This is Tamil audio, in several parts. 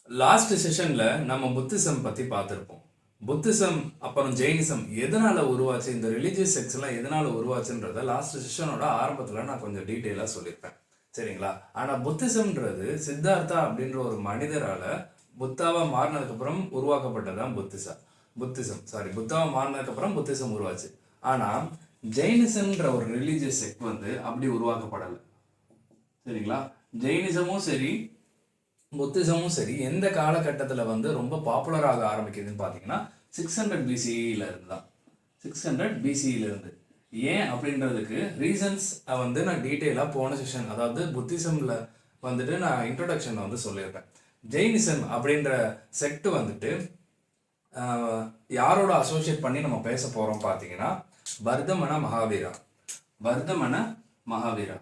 லாஸ்ட் செஷன்ல நம்ம புத்திசம் பத்தி பார்த்துருப்போம். புத்திசம் அப்புறம் ஜெயினிசம் எதனால உருவாச்சு, இந்த ரிலீஜியஸ் செக்ஸ் எல்லாம் எதனால உருவாச்சுன்றத லாஸ்ட் செஷனோட ஆரம்பத்துல நான் கொஞ்சம் டீட்டெயிலா சொல்லியிருப்பேன். சரிங்களா? ஆனா புத்திசம்ன்றது சித்தார்த்தா அப்படின்ற ஒரு மனிதரால புத்தாவா மாறினதுக்கு அப்புறம் உருவாக்கப்பட்டதுதான் புத்தாவா மாறினதுக்கு அப்புறம் புத்திசம் உருவாச்சு. ஆனா ஜெயினிசம்ன்ற ஒரு ரிலீஜியஸ் செக்ட் வந்து அப்படி உருவாக்கப்படலை. சரிங்களா? ஜெயினிசமும் சரி புத்திசமும் சரி எந்த காலகட்டத்தில் வந்து ரொம்ப பாப்புலராக ஆரம்பிக்குதுன்னு பார்த்தீங்கன்னா 600 பிசிஇல இருந்து தான். 600 பிசிஇல இருந்து. ஏன் அப்படின்றதுக்கு ரீசன்ஸ் வந்து நான் டீட்டெயிலாக போன செஷன், அதாவது புத்திசம்ல வந்துட்டு நான் இன்ட்ரோடக்ஷன் வந்து சொல்லியிருப்பேன். ஜெயினிசம் அப்படின்ற செக்ட் வந்துட்டு யாரோட அசோசியேட் பண்ணி நம்ம பேச போகிறோம் பார்த்தீங்கன்னா வர்தமன மகாவீரா. வர்தமன மகாவீரா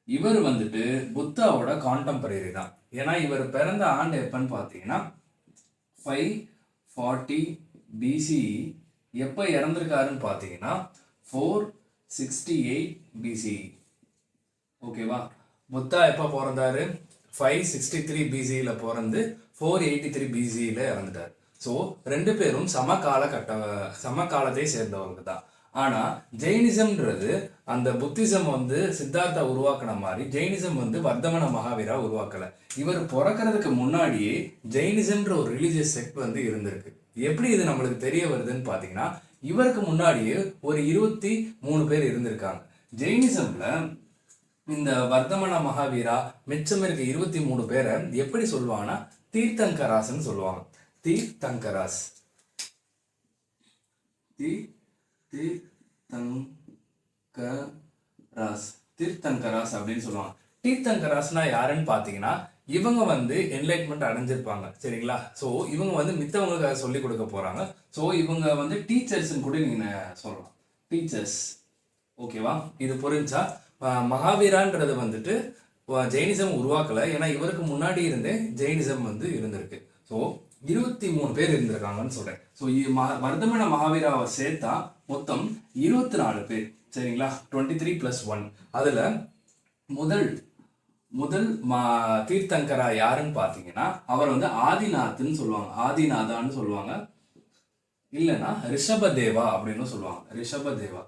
இவர் வந்துட்டு புத்தாவோட கான்டெம்பரரி தான். ஏன்னா இவர் பிறந்த ஆண்டு எப்பன்னு பார்த்தீங்கன்னா 540 பிசிஇ. எப்போ இறந்திருக்காருன்னு பார்த்தீங்கன்னா 468 பிசிஇ. ஓகேவா? புத்தா எப்போ பிறந்தாரு? 563 பிசிஇல பிறந்து 483 பிசிஇல இறந்துட்டார். ஸோ ரெண்டு பேரும் சமகாலத்தை சேர்ந்தவங்க தான். ஆனா ஜெயினிசம்ன்றது அந்த புத்திசம் வந்து சித்தார்த்தா உருவாக்கின மாதிரி ஜெயினிசம் வந்து வர்தமன மகாவீரா உருவாக்கல. இவர் பிறக்கிறதுக்கு முன்னாடியே ஜெயினிசம்ன்ற ஒரு ரிலீஜியஸ் செக்ட் வந்து இருந்திருக்கு. எப்படி இது நம்மளுக்கு தெரிய வருதுன்னு பாத்தீங்கன்னா இவருக்கு முன்னாடியே ஒரு 23 பேர் இருந்திருக்காங்க. ஜெயினிசம்ல இந்த வர்தமன மகாவீரா மிச்சம் இருக்க 23 பேரை எப்படி சொல்லுவாங்கன்னா தீர்த்தங்கராஸ்ன்னு சொல்லுவாங்க. தீர்த்தங்கராஸ் தீர்த்தங்கராஸ் அப்படின்னு சொல்லுவாங்க. தீர்த்தங்கராஸ்னா யாருன்னு பாத்தீங்கன்னா இவங்க வந்து என்லைட்மெண்ட் அடைஞ்சிருப்பாங்க. சரிங்களா? ஸோ இவங்க வந்து மித்தவங்களுக்கு சொல்லி கொடுக்க போறாங்க. ஸோ இவங்க வந்து டீச்சர்ஸ்ன்னு கூட நீங்க சொல்லலாம். டீச்சர்ஸ். ஓகேவா? இது புரிஞ்சா? மகாவீரான்றது வந்துட்டு ஜெயினிசம் உருவாக்கல. ஏன்னா இவருக்கு முன்னாடி இருந்தே ஜெயினிசம் வந்து இருந்திருக்கு. ஸோ 23 பேர் இருந்திருக்காங்கன்னு சொல்றேன். ஸோ வர்தமன மகாவீராவை சேர்த்தா மொத்தம் 24 பேர். சரிங்களா? 23 + 1. அதுல முதல் தீர்த்தங்கரா யாருன்னு பாத்தீங்கன்னா அவர் வந்து ஆதிநாத்ன்னு சொல்லுவாங்க. ஆதிநாதான்னு சொல்லுவாங்க. இல்லைன்னா ரிஷபதேவா அப்படின்னு சொல்லுவாங்க. ரிஷபதேவா.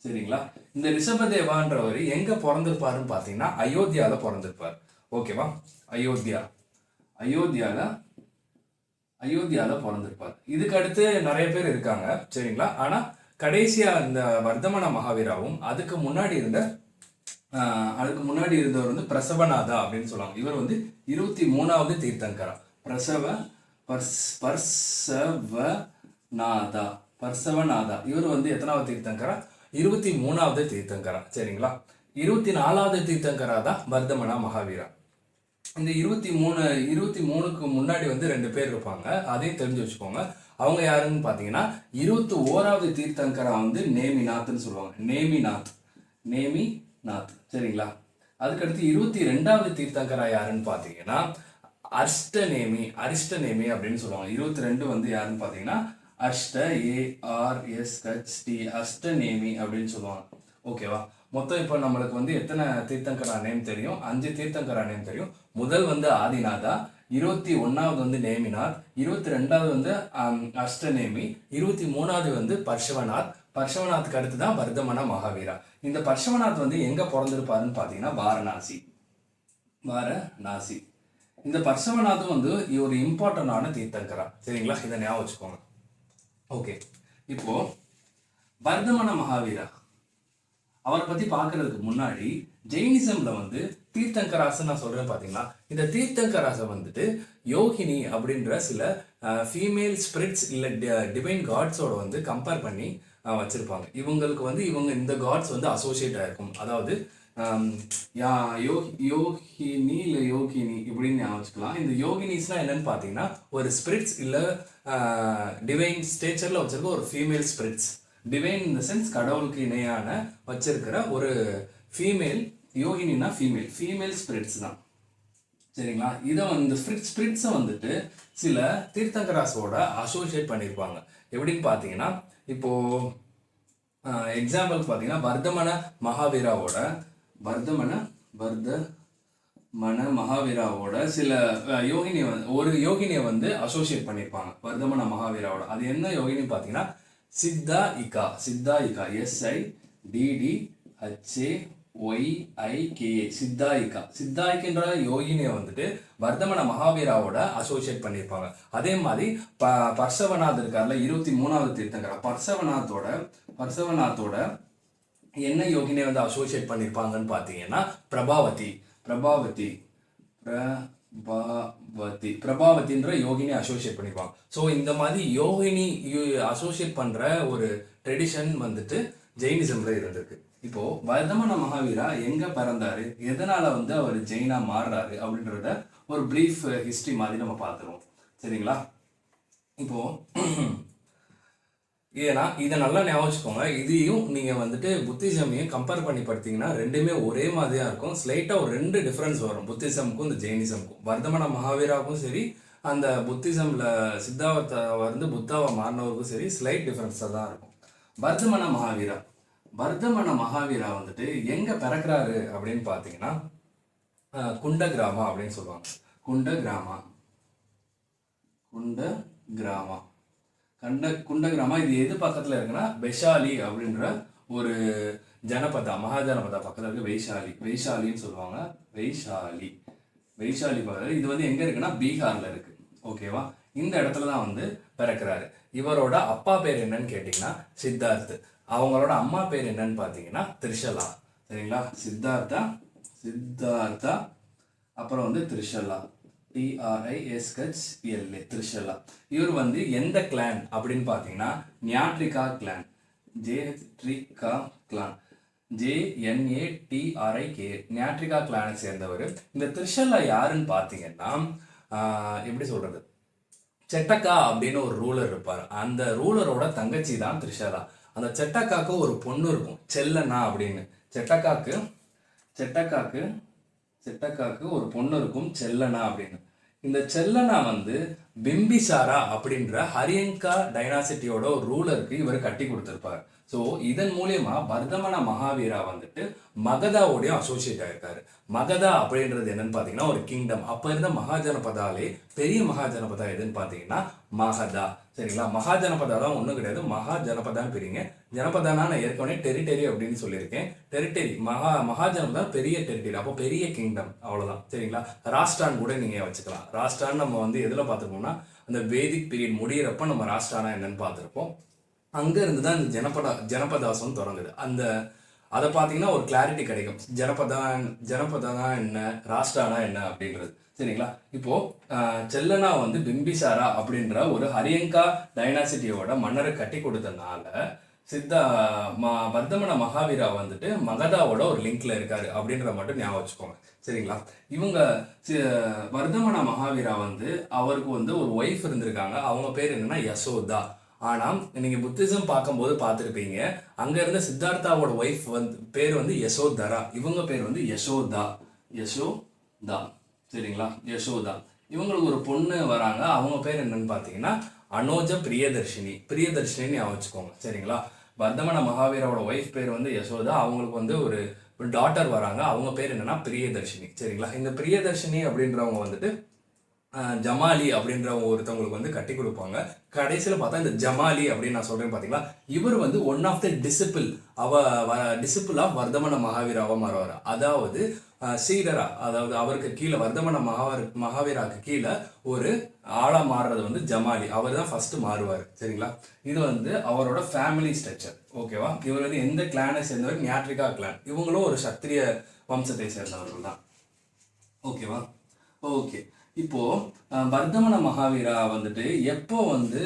சரிங்களா? இந்த ரிஷபதேவான்றவர் எங்க பிறந்திருப்பாருன்னு பாத்தீங்கன்னா அயோத்தியால பிறந்திருப்பார். ஓகேவா? அயோத்தியால பிறந்திருப்பார். இதுக்கு அடுத்து நிறைய பேர் இருக்காங்க. சரிங்களா? ஆனா கடைசியா இந்த வர்தமன மகாவீராவும் அதுக்கு முன்னாடி இருந்தவர் வந்து பிரசவநாதா அப்படின்னு சொல்லுவாங்க. இவர் வந்து 23வது தீர்த்தங்கரா. பர்சவநாதா இவர் வந்து எத்தனாவது தீர்த்தங்கரா? 23வது தீர்த்தங்கரா. சரிங்களா? 24வது தீர்த்தங்கரா தான் வர்தமன மகாவீரா. இந்த 23க்கு முன்னாடி வந்து 2 பேர் இருப்பாங்க. அதையும் தெரிஞ்சு வச்சுக்கோங்க. அவங்க யாருன்னு பாத்தீங்கன்னா 21வது தீர்த்தங்கரா வந்து நேமிநாத்னு சொல்லுவாங்க. நேமிநாத். சரிங்களா? அதுக்கடுத்து 22வது தீர்த்தங்கரா யாருன்னு பாத்தீங்கன்னா அரிஷ்டநேமி அப்படின்னு சொல்லுவாங்க. 22 வந்து யாருன்னு பாத்தீங்கன்னா அஷ்டநேமி அப்படின்னு சொல்லுவாங்க. ஓகேவா? மொத்தம் இப்போ நம்மளுக்கு வந்து எத்தனை தீர்த்தங்கரா நேம் தெரியும்? 5 தீர்த்தங்கரா நேம் தெரியும். முதல் வந்து ஆதிநாதா, 21வது வந்து நேமிநாத், 22வது வந்து அஷ்டநேமி, 23வது வந்து பர்ஷவநாத்துக்கு அடுத்து தான் வர்தமன மகாவீரா. இந்த பர்ஷவநாத் வந்து எங்க பிறந்திருப்பாருன்னு பாத்தீங்கன்னா வாரணாசி. இந்த பர்ஷவநாத்தும் வந்து ஒரு இம்பார்ட்டன்டான தீர்த்தங்கரா. சரிங்களா? இதை ஞாபகம் வச்சுக்கோங்க. ஓகே, இப்போ வர்தமன மகாவீரா அவரை பத்தி பாக்குறதுக்கு முன்னாடி ஜெயினிசம்ல வந்து தீர்த்தங்கராஸ் நான் சொல்றேன் பாத்தீங்களா? இந்த தீர்த்தங்கராசை வந்துட்டு யோகினி அப்படின்ற சில ஃபீமேல் ஸ்பிரிட்ஸ் இல்ல டிவைன் காட்ஸோட வந்து கம்பேர் பண்ணி வச்சிருப்பாங்க. இவங்களுக்கு வந்து இந்த காட்ஸ் வந்து அசோசியேட் ஆயிருக்கும். அதாவது யோகினி இல்ல யோகினி இப்படின்னு வச்சுக்கலாம். இந்த யோகினிஸ்னா என்னன்னு பாத்தீங்கன்னா ஒரு ஸ்பிரிட்ஸ் இல்ல டிவைன் ஸ்டேச்சர்ல வச்சிருக்க ஒரு female spirits. Divine in the sense கடவுளுக்கு இணையான வச்சிருக்கிற ஒரு ஃபீமேல். யோகினா ஃபீமேல் ஸ்பிரிட்ஸ் தான். சரிங்களா? இதை வந்து ஸ்பிரிட்ஸை வந்துட்டு சில தீர்த்தங்கராஸோட அசோசியேட் பண்ணியிருப்பாங்க. எப்படின்னு பார்த்தீங்கன்னா இப்போ எக்ஸாம்பிள் பார்த்தீங்கன்னா வர்தமன மகாவீராவோட சில யோகினி ஒரு யோகினியை வந்து அசோசியேட் பண்ணியிருப்பாங்க வர்தமன மகாவீராவோட. அது என்ன யோகினி பார்த்தீங்கன்னா சித்தா இகா SIDDHAYIKA சித்தாயிக்கன்ற யோகினியை வந்துட்டு வர்தமன மகாவீராவோட அசோசியேட் பண்ணியிருப்பாங்க. அதே மாதிரி பர்சவநாத் இருக்கார்ல 23வது தீர்த்தங்கர் பர்சவநாத்தோட என்ன யோகினியை வந்து அசோசியேட் பண்ணியிருப்பாங்கன்னு பார்த்தீங்கன்னா பிரபாவதின்ற யோகினி அசோசியேட் பண்ணிப்பாங்க. ஸோ இந்த மாதிரி யோகினி அசோசியேட் பண்ற ஒரு ட்ரெடிஷன் வந்துட்டு ஜெயினிசம்ல இருந்திருக்கு. இப்போ வர்தமன மகாவீரா எங்க பிறந்தாரு, எதனால வந்து அவர் ஜெயினா மாறுறாரு அப்படின்றத ஒரு பிரீஃப் ஹிஸ்டரி மாதிரி நம்ம பார்த்துருவோம். சரிங்களா? இப்போ ஏன்னா இதை நல்லா ஞாபகம் வச்சுக்கோங்க. இதையும் நீங்கள் வந்துட்டு புத்திசமையும் கம்பேர் பண்ணி பார்த்தீங்கன்னா ரெண்டுமே ஒரே மாதிரியாக இருக்கும். ஸ்லைட்டாக ஒரு 2 டிஃப்ரென்ஸ் வரும் புத்திசமுக்கும் இந்த ஜெயினிசமுக்கும். வர்தமன மகாவீராவுக்கும் சரி, அந்த புத்திசமில் சித்தார்த்தா வந்து புத்தாவை மாறினவருக்கும் சரி, ஸ்லைட் டிஃப்ரென்ஸாக தான் இருக்கும். வர்தமன மகாவீரா வந்துட்டு எங்கே பிறக்கிறாரு அப்படின்னு பார்த்தீங்கன்னா குண்டகிராமா அப்படின்னு சொல்லுவாங்க. குண்டகிராமா இது எது பக்கத்தில் இருக்குன்னா வைஷாலி அப்படின்ற ஒரு மகாஜனபதா பக்கத்தில் இருக்கு. வைஷாலின்னு சொல்லுவாங்க. வைஷாலி பக்கத்தில் இது வந்து எங்கே இருக்குன்னா பீகாரில் இருக்கு. ஓகேவா? இந்த இடத்துல தான் வந்து பிறக்கிறாரு. இவரோட அப்பா பேர் என்னன்னு கேட்டிங்கன்னா சித்தார்த். அவங்களோட அம்மா பேர் என்னன்னு பார்த்தீங்கன்னா திரிஷலா. சரிங்களா? சித்தார்த்தா அப்புறம் வந்து திரிஷலா, TRISHLA, திரிஷலா. இவர் வந்து எந்த கிளான் அப்படின்னு பார்த்தீங்கன்னா ஞாட்ரிகா கிளான், JNATRIKA ஞாட்ரிகா கிளானை சேர்ந்தவர். இந்த திரிஷலா யாருன்னு பார்த்தீங்கன்னா எப்படி சொல்றது, செட்டக்கா அப்படின்னு ஒரு ரூலர் இருப்பார். அந்த ரூலரோட தங்கச்சி தான் திரிஷலா. அந்த செட்டக்காக்கு ஒரு பொண்ணு இருக்கும், செல்லனா அப்படின்னு. செட்டக்காக்கு ஒரு பொண்ணு இருக்கும், செல்லனா அப்படின்னு. இந்த செல்லனா வந்து பிம்பிசாரா அப்படின்ற ஹரியங்கா டைனாசிட்டியோட ஒரு ரூலருக்கு இவர் கட்டி கொடுத்திருப்பார். ஸோ இதன் மூலியமா வர்தமன மகாவீரா வந்துட்டு மகதாவோடய அசோசியேட் ஆயிருக்காரு. மகதா அப்படின்றது என்னன்னு பார்த்தீங்கன்னா ஒரு கிங்டம். அப்போ இருந்த மகாஜனபதாலே பெரிய மகாஜனபதா எதுன்னு பார்த்தீங்கன்னா மகதா. சரிங்களா? மகாஜனபதா தான் ஒன்றும் கிடையாது, மகாஜனபதான்னு பிரிங்க. ஜனபதானா நான் ஏற்கனவே டெரிட்டரி அப்படின்னு சொல்லியிருக்கேன். டெரிட்டரி மகாஜனபதா பெரிய டெரிட்டரி, அப்போ பெரிய கிங்டம், அவ்வளோதான். சரிங்களா? ராஷ்டிரான்னு கூட நீங்கள் வச்சுக்கலாம். ராஷ்டிரான்னு நம்ம வந்து எதில் பார்த்துருப்போம்னா அந்த வேதிக் பீரியட் முடியிறப்ப நம்ம ராஷ்டிரானா என்னன்னு பார்த்துருப்போம். அங்கே இருந்து தான் இந்த ஜனபதாசம் தொடங்குது. அதை பார்த்தீங்கன்னா ஒரு கிளாரிட்டி கிடைக்கும். ஜனபதானா என்ன, ராஷ்டிரானா என்ன அப்படின்றது. சரிங்களா? இப்போ செல்லனா வந்து பிம்பிசாரா அப்படின்ற ஒரு ஹரியங்கா டைனாசிட்டியோட மன்னரை கட்டி கொடுத்ததுனால வர்தமன மகாவீரா வந்துட்டு மகதாவோட ஒரு லிங்க்ல இருக்காரு அப்படின்ற மட்டும் ஞாபகம் வச்சுக்கோங்க. சரிங்களா? இவங்க வர்தமன மகாவீரா வந்து அவருக்கு வந்து ஒரு ஒய்ஃப் இருந்திருக்காங்க. அவங்க பேர் என்னன்னா யசோதா. ஆனா நீங்க புத்திசம் பார்க்கும்போது பார்த்துருப்பீங்க, அங்க இருந்த சித்தார்த்தாவோட ஒய்ஃப் வந்து பேர் வந்து யசோதரா. இவங்க பேர் வந்து யசோதா. சரிங்களா? யசோதா. இவங்களுக்கு ஒரு பொண்ணு வராங்க. அவங்க பேர் என்னன்னு பார்த்தீங்கன்னா அனோஜ பிரியதர்ஷினி வச்சுக்கோங்க. சரிங்களா? வர்தமன மகாவீராவோட ஒய்ஃப் பேர் வந்து யசோதா. அவங்களுக்கு வந்து ஒரு டாட்டர் வராங்க. அவங்க பேர் என்னன்னா பிரியதர்ஷினி. சரிங்களா? இந்த பிரியதர்ஷினி அப்படின்றவங்க வந்துட்டு ஜமாலி அப்படின்ற ஒருத்தவங்களுக்கு வந்து கட்டி கொடுப்பாங்க. கடைசியில் பார்த்தா இந்த ஜமாலி அப்படின்னு நான் சொல்றேன் பார்த்தீங்களா, இவர் வந்து one of the disciple of Vardhamana மகாவீராவா மாறுவார். அதாவது சீடரா, அதாவது அவருக்கு கீழே வர்தமன மகாவீராவுக்கு கீழே ஒரு ஆளா மாறுறது வந்து ஜமாலி. அவர் தான் ஃபர்ஸ்ட் மாறுவார். சரிங்களா? இது வந்து அவரோட ஃபேமிலி ஸ்ட்ரக்சர். ஓகேவா? இவர் வந்து எந்த கிளானை சேர்ந்தவர், ஞாட்ரிகா கிளான். இவங்களும் ஒரு சத்திரிய வம்சத்தை சேர்ந்தவர்கள் தான். ஓகேவா? ஓகே. இப்போ வர்தமன மகாவீரா வந்துட்டு எப்போ வந்து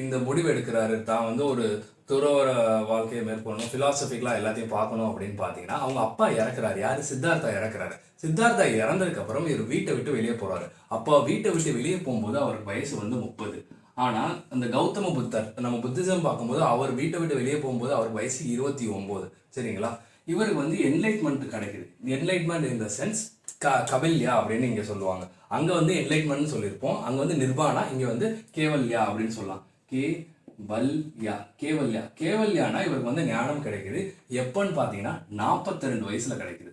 இந்த முடிவு எடுக்கிறாரு தான் வந்து ஒரு துறவர வாழ்க்கையை மேற்கொள்ளணும், பிலாசபிக்கலாக எல்லாத்தையும் பார்க்கணும் அப்படின்னு பார்த்தீங்கன்னா அவங்க அப்பா இறக்குறாரு. யாரு? சித்தார்த்தா இறக்குறாரு. சித்தார்த்தா இறந்ததுக்கு அப்புறம் இவர் வீட்டை விட்டு வெளியே போறாரு. அப்போ வீட்டை விட்டு வெளியே போகும்போது அவருக்கு வயசு வந்து 30. ஆனால் அந்த கௌதம புத்தர் நம்ம புத்திசம் பார்க்கும்போது அவர் வீட்டை விட்டு வெளியே போகும்போது அவருக்கு வயசு 29. சரிங்களா? இவருக்கு வந்து என்லைட்மெண்ட் கிடைக்குது. என்லைட்மெண்ட் இன் த சென்ஸ் கபில்யா அப்படின்னு இங்கே சொல்லுவாங்க. அங்கே வந்து என்லைட்மெண்ட் சொல்லியிருப்போம், அங்கே வந்து நிர்வாணா, இங்கே வந்து கேவல்யா அப்படின்னு சொல்லலாம். கேவல்யானா இவருக்கு வந்து ஞானம் கிடைக்குது எப்பன்னு பார்த்தீங்கன்னா 42 வயசுல கிடைக்குது.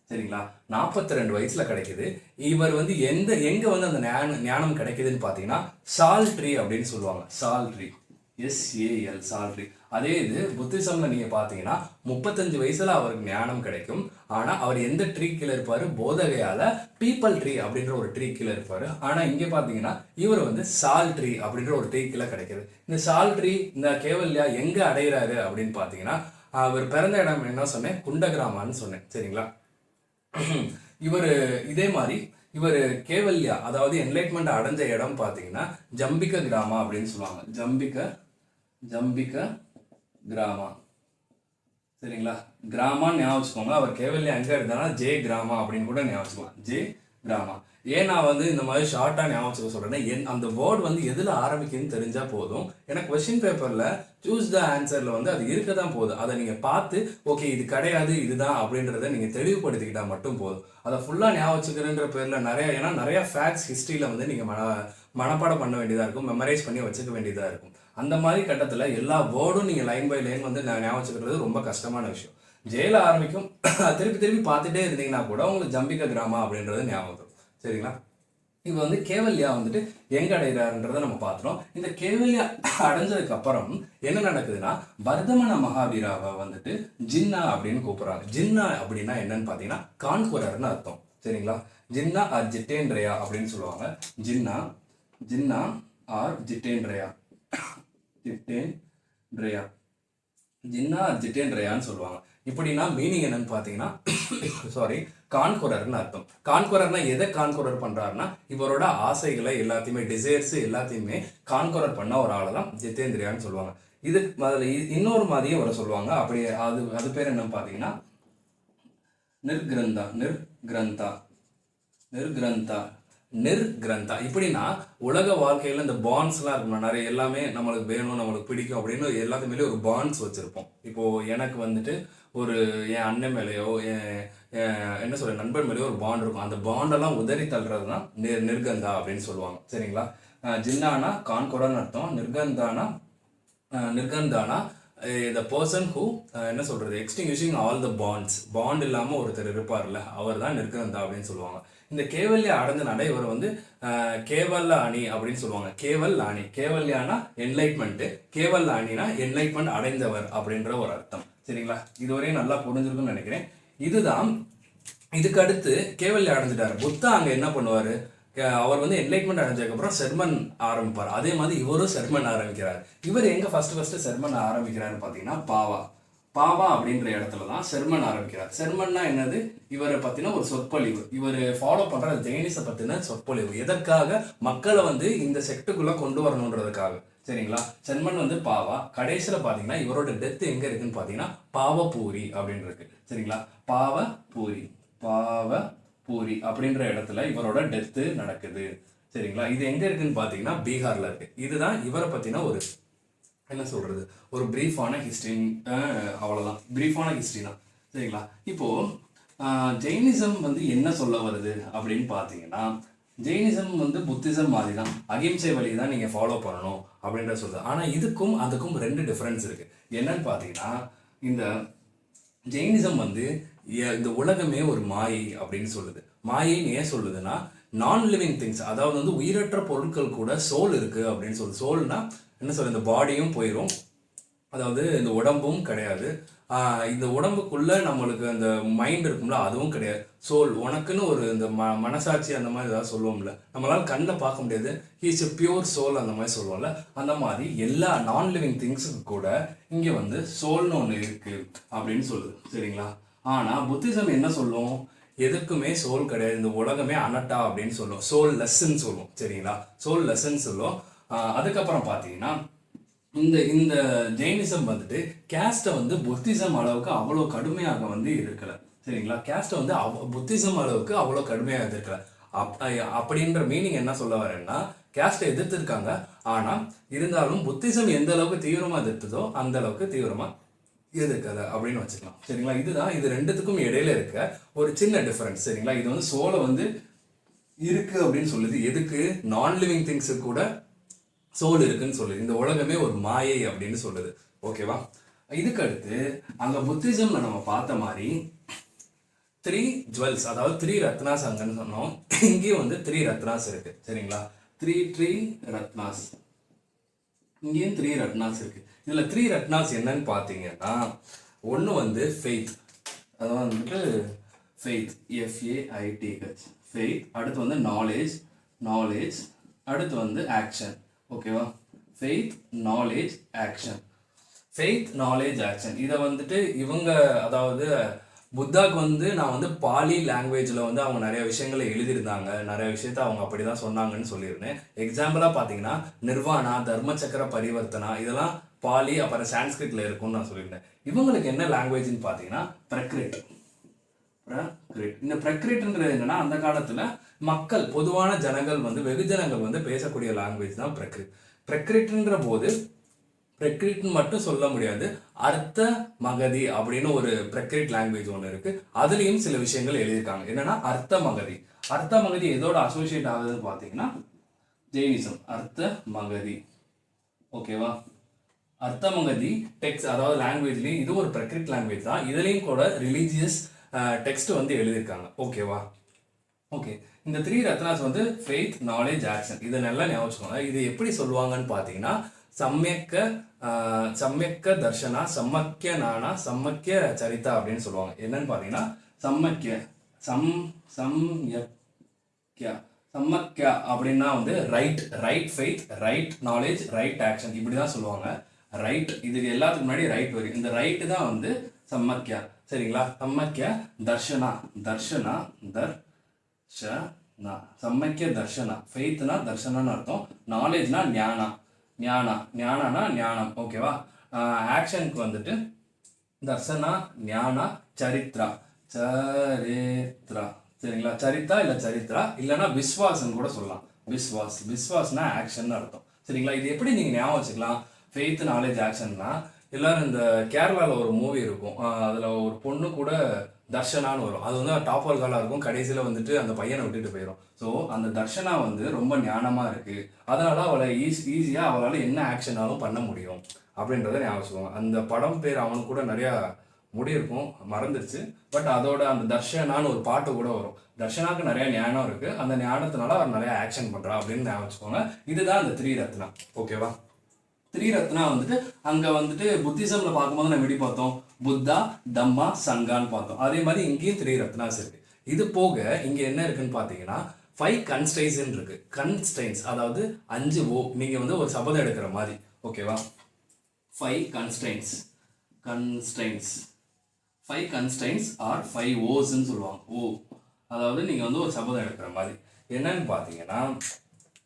சரிங்களா, 42 வயசுல கிடைக்குது. இவர் வந்து எங்க வந்து அந்த ஞானம் கிடைக்குதுன்னு பார்த்தீங்கன்னா சால் ட்ரீ அப்படின்னு சொல்லுவாங்க. சால் ட்ரீ, SAL, சால் ட்ரீ. அதே இது புத்திசம்ல நீங்க பாத்தீங்கன்னா 35 வயசுல அவருக்கு ஞானம் கிடைக்கும். ஆனா அவர் எந்த ட்ரீ கீழே இருப்பாரு? போதகையால பீப்பல் ட்ரீ அப்படின்ற ஒரு ட்ரீ கீழே இருப்பாரு. ஆனா இங்க பாத்தீங்கன்னா இவர் வந்து சால் ட்ரீ அப்படின்ற ஒரு ட்ரீ கீழே கிடைக்குது. இந்த சால் ட்ரீ இந்த கேவல்யா எங்க அடைகிறாரு அப்படின்னு பாத்தீங்கன்னா அவர் பிறந்த இடம் என்ன சொன்னேன்? குண்டகிராமான்னு சொன்னேன். சரிங்களா, இவர் இதே மாதிரி இவர் கேவல்யா அதாவது என்லைட்மெண்ட் அடைஞ்ச இடம் பார்த்தீங்கன்னா ஜம்பிக கிராமா அப்படின்னு சொல்லுவாங்க. ஜம்பிக கிராமா. சரிங்களா, கிராமான்னு ஞாபகம் வச்சுக்கோங்க. அவர் கேவல்யா எங்க இருந்தானா ஜே கிராமா அப்படின்னு கூட ஞாபகம் வச்சுக்கலாம். ஜே கிராமா. ஏன் நான் வந்து இந்த மாதிரி ஷார்ட்டா ஞாபகம் வச்சுக்க சொல்றேன்னா அந்த வேர்டு வந்து எதுல ஆரம்பிக்குன்னு தெரிஞ்சா போதும். ஏன்னா கொஸ்டின் பேப்பர்ல சூஸ் த ஆன்சர்ல வந்து அது இருக்க தான் போகுது. அதை நீங்க பார்த்து ஓகே இது கிடையாது இதுதான் அப்படின்றத நீங்க தெளிவுபடுத்திக்கிட்டா மட்டும் போதும். அதை ஃபுல்லா ஞாபகம் வச்சுக்கிறன்ற பேர்ல நிறைய ஃபேக்ட்ஸ் ஹிஸ்டரியில வந்து நீங்க மனப்பாடம் பண்ண வேண்டியதா இருக்கும், மெமரைஸ் பண்ணி வச்சுக்க வேண்டியதா இருக்கும். அந்த மாதிரி கட்டத்துல எல்லா வேர்டும் நீங்க லைன் பை லைன் வந்து ஞாபகம் வச்சுக்கிறது ரொம்ப கஷ்டமான விஷயம். ஜெயில ஆரம்பிக்கும் திருப்பி பார்த்துட்டே இருந்தீங்கன்னா கூட உங்களுக்கு ஜம்பிக கிராமா அப்படின்றது ஞாபகம் வரும். சரிங்களா, இவ வந்து கேவல்யா வந்துட்டு எங்க அடைகிறாருன்றதை நம்ம பார்த்துறோம். இந்த கேவல்யா அடைஞ்சதுக்கு அப்புறம் என்ன நடக்குதுன்னா வர்தமன மகாவீராவை வந்துட்டு ஜின்னா அப்படின்னு கூப்பிடுறாங்க. ஜின்னா அப்படின்னா என்னன்னு பார்த்தீங்கன்னா கான்குரர்னு அர்த்தம். சரிங்களா, ஜின்னா ஆர் ஜிட்டேந்திரயா அப்படின்னு சொல்லுவாங்க. ஜின்னா ஆர் ஜிட்டேந்திரயா ஜிட்டேந்திரயான்னு சொல்லுவாங்க. இப்படின்னா மீனிங் என்னன்னு பார்த்தீங்கன்னா கான்குரர்னு அர்த்தம். கான்குரர்னா எதை கான்குரர் பண்றாருன்னா இவரோட ஆசைகளை எல்லாத்தையுமே டிசைர்ஸ் எல்லாத்தையுமே கான்குரர் பண்ண ஒரு ஆளை தான் ஜித்தேந்திரியான்னு சொல்லுவாங்க. இது இன்னொரு மாதிரியும் வர சொல்லுவாங்க. அப்படி அது பேர் என்னன்னு பார்த்தீங்கன்னா நிர்கிரந்தா. இப்படின்னா உலக வாழ்க்கையில இந்த பாண்ட்ஸ்லாம் இருக்கணும். நிறைய எல்லாமே நம்மளுக்கு வேணும், நம்மளுக்கு பிடிக்கும் அப்படின்னு எல்லாத்துமேலேயும் ஒரு பாண்ட்ஸ் வச்சிருப்போம். இப்போ எனக்கு வந்துட்டு ஒரு என் அண்ணன் மேலேயோ என்ன சொல்ற நண்பன் மேலேயோ ஒரு பாண்ட் இருக்கும். அந்த பாண்டெல்லாம் உதறி தள்ளுறது தான் நிர்கந்தா அப்படின்னு சொல்லுவாங்க. சரிங்களா, ஜின்னானா கான்குரர்னு அர்த்தம். நிர்கந்தானா the person who என்ன சொல்றது எக்ஸ்டிங்விஷிங் ஆல் த பாண்ட் இல்லாம ஒருத்தர் இருப்பார்ல அவர் தான் நிர்கந்தா அப்படின்னு சொல்லுவாங்க. இந்த கேவல்யா அடைஞ்ச நடை இவர் வந்து கேவல்லாணி அப்படின்னு சொல்லுவாங்க. கேவல்யானா என்லைட்மெண்ட், கேவல்லாணினா என்லைட்மெண்ட் அடைந்தவர் அப்படின்ற ஒரு அர்த்தம். சரிங்களா, இதுவரையும் நல்லா புரிஞ்சிருக்குன்னு நினைக்கிறேன். இதுக்கு அடுத்து கேவல்யா அடைஞ்சிட்டாரு. புத்தா அங்க என்ன பண்ணுவாரு? அவர் வந்து என்லைட்மெண்ட் அடைஞ்சதுக்கு அப்புறம் செர்மன் ஆரம்பிப்பார். அதே மாதிரி இவரும் செர்மன் ஆரம்பிக்கிறார். இவர் எங்க ஃபர்ஸ்ட் செர்மன் ஆரம்பிக்கிறாருன்னு பாத்தீங்கன்னா பாவா அப்படின்ற இடத்துல தான் செர்மன் ஆரம்பிக்கிறார். செர்மன்னா என்னது? இவரை பத்தின ஒரு சொற்பொழிவு. இவர் ஃபாலோ பண்ற ஜெயினிச பத்தின சொற்பொழிவு. எதற்காக? மக்களை வந்து இந்த செக்டுக்குள்ள கொண்டு வரணுன்றதுக்காக. சரிங்களா, செர்மன் வந்து பாவா. கடைசியில பாத்தீங்கன்னா இவரோட டெத் எங்க இருக்குன்னு பாத்தீங்கன்னா பாவபூரி அப்படின்னு இருக்கு. சரிங்களா, பாவபூரி அப்படின்ற இடத்துல இவரோட டெத்து நடக்குது. சரிங்களா, இது எங்க இருக்குன்னு பாத்தீங்கன்னா பீகார்ல இருக்கு. இதுதான் இவரை பத்தின ஒரு என்ன சொல்றது ஒரு பிரீஃபான ஹிஸ்டரி. அவ்வளவுதான், பிரீஃபான ஹிஸ்டரி தான். சரிங்களா, இப்போ ஜெயினிசம் வந்து என்ன சொல்ல வருது அப்படின்னு பாத்தீங்கன்னா ஜெயினிசம் வந்து புத்திசம் மாதிரி தான், அகிம்சை வழி தான் நீங்க ஃபாலோ பண்ணணும் அப்படின்ற சொல்றது. ஆனா இதுக்கும் அதுக்கும் 2 டிஃபரன்ஸ் இருக்கு. என்னன்னு பாத்தீங்கன்னா இந்த ஜெயினிசம் வந்து இந்த உலகமே ஒரு மாயை அப்படின்னு சொல்லுது. மாயைன்னு ஏன் சொல்லுதுன்னா நான் லிவிங் திங்ஸ், அதாவது வந்து உயிரற்ற பொருட்கள் கூட சோல் இருக்கு அப்படின்னு சொல்லுது. சோல்னா என்ன சொல்ற இந்த பாடியும் போயிடும், அதாவது இந்த உடம்பும் கிடையாது. இந்த உடம்புக்குள்ள நம்மளுக்கு அந்த மைண்ட் இருக்கும்ல அதுவும் கிடையாது. சோல் உனக்குன்னு ஒரு இந்த மனசாட்சி அந்த மாதிரி ஏதாவது சொல்லுவோம்ல, நம்மளால கண்ணில் பார்க்க முடியாது. ஹீஸ் எ பியூர் சோல் அந்த மாதிரி சொல்லுவோம்ல, அந்த மாதிரி எல்லா நான் லிவிங் திங்ஸுக்கு கூட இங்க வந்து சோல்னு ஒன்று இருக்கு அப்படின்னு சொல்லுது. சரிங்களா, ஆனா புத்திசம் என்ன சொல்லும்? எதுக்குமே சோல் கிடையாது, இந்த உலகமே அனட்டா அப்படின்னு சொல்லும், சோல் லெஸ்ன்னு சொல்லும். சரிங்களா, சோல் லெஸ்ன்னு சொல்லும். அதுக்கப்புறம் பார்த்தீங்கன்னா இந்த ஜெயினிசம் வந்துட்டு கேஸ்ட்டை வந்து புத்திசம் அளவுக்கு அவ்வளோ கடுமையாக வந்து இருக்கல. சரிங்களா, கேஸ்ட்டை வந்து புத்திசம் அளவுக்கு அவ்வளோ கடுமையாக இருக்கல. அப்படின்ற மீனிங் என்ன சொல்ல வரேன்னா கேஸ்ட்டை எதிர்த்திருக்காங்க, ஆனா இருந்தாலும் புத்திசம் எந்த அளவுக்கு தீவிரமா எதிர்த்ததோ அந்த அளவுக்கு தீவிரமா எதிர்க்கல அப்படின்னு வச்சுக்கலாம். சரிங்களா, இதுதான் இது ரெண்டுத்துக்கும் இடையில இருக்க ஒரு சின்ன டிஃபரன்ஸ். சரிங்களா, இது வந்து சோலை வந்து இருக்கு அப்படின்னு சொல்லுது. எதுக்கு? நான் லிவிங் திங்ஸு கூட சோல் இருக்குன்னு சொல்லுது. இந்த உலகமே ஒரு மாயை அப்படின்னு சொல்லுது. ஓகேவா? இதுக்கு அடுத்து அங்க புத்திசம்ல நம்ம பார்த்த மாதிரி 3 ஜுவல்ஸ், அதாவது 3 ரத்னாஸ் அங்கன்னு சொன்னோம். இங்கேயும் வந்து 3 ரத்னாஸ் இருக்கு. சரிங்களா? 3 ரத்னாஸ், இங்கேயும் 3 ரத்னாஸ் இருக்கு. இதுல 3 ரத்னாஸ் என்னன்னு பார்த்தீங்கன்னா, ஒன்று வந்து ஃபெய்த், அதாவது வந்துட்டு ஃபெய்த், FAITH, ஃபெய்த். அடுத்து வந்து நாலேஜ், அடுத்து வந்து ஆக்ஷன். ஓகேவா? Faith, knowledge, action. Faith, knowledge, action. இதை வந்துட்டு இவங்க, அதாவது புத்தாக்கு வந்து நான் வந்து பாலி லாங்குவேஜில் வந்து அவங்க நிறைய விஷயங்களை எழுதியிருந்தாங்க, நிறைய விஷயத்த அவங்க அப்படி தான் சொன்னாங்கன்னு சொல்லியிருந்தேன். எக்ஸாம்பிளாக பார்த்தீங்கன்னா நிர்வாணா, தர்ம சக்கர பரிவர்த்தனா, இதெல்லாம் பாலி அப்புறம் சான்ஸ்கிரிட்ல இருக்கும்னு நான் சொல்லியிருந்தேன். இவங்களுக்கு என்ன லாங்குவேஜ்னு பார்த்தீங்கன்னா பிரக்ரிட். இந்த பிரக்ரிட்ன்றது என்னன்னா, அந்த காலத்துல மக்கள், பொதுவான ஜனங்கள் வந்து, வெகுஜனங்கள் வந்து பேசக்கூடிய லாங்குவேஜ் தான் பிரக்ரிட். பிரக்ரிட்ன்ற போது பிரக்ரிட்னு மட்டும் சொல்ல முடியாது, அர்த்த மகதி அப்படின்னு ஒரு பிரக்ரிட் லாங்குவேஜ் ஒன்று இருக்கு. அதுலயும் சில விஷயங்கள் எழுதியிருக்காங்க. என்னன்னா அர்த்த மகதி எதோட அசோசியேட் ஆகுதுன்னு பார்த்தீங்கன்னா ஜெயினிசம். அர்த்த மகதி. ஓகேவா? அர்த்த மகதி டெக்ஸ்ட், அதாவது லாங்குவேஜ்லயும் இது ஒரு பிரக்ரிட் லாங்குவேஜ் தான். இதுலயும் கூட ரிலீஜியஸ் டெக்ஸ்ட் வந்து எழுதியிருக்காங்க. ஓகேவா? ஓகே. இந்த 3 ரத்னாஸ் வந்து ஃபெய்த், நாலேஜ், ஆக்ஷன். இதை நல்லா ஞாபகம் வச்சுக்கோங்க. இது எப்படி சொல்லுவாங்கன்னு பார்த்தீங்கன்னா, சம்யக்க தர்ஷனா, சம்மக்கிய நானா, சம்மக்கிய சரிதா அப்படின்னு சொல்லுவாங்க. என்னன்னு பார்த்தீங்கன்னா சம்மக்கிய அப்படின்னா வந்து right faith, right knowledge, right action, இப்படி தான் சொல்லுவாங்க. ரைட், இதுக்கு எல்லாத்துக்கு முன்னாடி ரைட் வரும். இந்த ரைட்டு தான் வந்து சம்மக்கியா. சரிங்களா? சம்மக்கிய தர்ஷனா, சம்மக்கிய தர்ஷனா. ஃபெய்த்னா தர்ஷனான்னு அர்த்தம். நாலேஜ்னா ஞானானா ஞானம். ஓகேவா? ஆக்ஷனுக்கு வந்துட்டு தர்சனா, ஞானா, சரித்ரா. சரிங்களா? சரித்தா இல்ல சரித்ரா, இல்லைன்னா விஸ்வாசன் கூட சொல்லலாம். விஸ்வாஸ்னா ஆக்ஷன் அர்த்தம். சரிங்களா? இது எப்படி நீங்க ஞாபகம் வச்சுக்கலாம்? ஃபெய்த், நாலேஜ், ஆக்ஷன்னா, எல்லாரும் இந்த கேரளாவில் ஒரு மூவி இருக்கும், அதில் ஒரு பொண்ணு கூட தர்ஷனான்னு வரும். அது வந்து டாப் ஆல் காலாக இருக்கும். கடைசியில் வந்துட்டு அந்த பையனை விட்டுட்டு போயிடும். ஸோ அந்த தர்ஷனா வந்து ரொம்ப ஞானமாக இருக்குது. அதனால அவளை ஈஸியாக அவளால் என்ன ஆக்ஷனாலும் பண்ண முடியும் அப்படின்றத ஞாபகம் வச்சுக்கோங்க. அந்த படம் பேர் அவனுக்கு கூட நிறையா முடி இருக்கும், மறந்துடுச்சு. பட் அதோட அந்த தர்ஷனான்னு ஒரு பாட்டு கூட வரும். தர்ஷனாக்கு நிறைய ஞானம் இருக்குது, அந்த ஞானத்தினால அவர் நிறைய ஆக்ஷன் பண்ணுறா அப்படின்னு ஞாபகம் வச்சுக்கோங்க. இதுதான் அந்த 3 ரத்னா. ஓகேவா? 3 ரத்னா வந்துட்டு அங்க வந்துட்டு புத்திசம்ல பார்க்கும்போது நம்ம எப்படி பார்த்தோம்? புத்தா, தம்மா, சங்கான்னு பார்த்தோம். அதே மாதிரி இங்கேயும் 3 ரத்னாஸ் இருக்கு. இது போக இங்க என்ன இருக்குன்னு பாத்தீங்கன்னா 5 கன்ஸ்ட்ரைன்ஸ் இருக்கு. கன்ஸ்ட்ரைன்ஸ் அதாவது 5 ஓ. நீங்க வந்து ஒரு சபதம் எடுக்கிற மாதிரி. ஓகேவா? 5 கன்ஸ்ட்ரைன்ஸ் 5 கன்ஸ்ட்ரைன்ஸ் ஆர் 5 ஓஸ்ன்னு சொல்லுவாங்க. ஓ, அதாவது நீங்க வந்து ஒரு சபதம் எடுக்கிற மாதிரி. என்னன்னு பாத்தீங்கன்னா,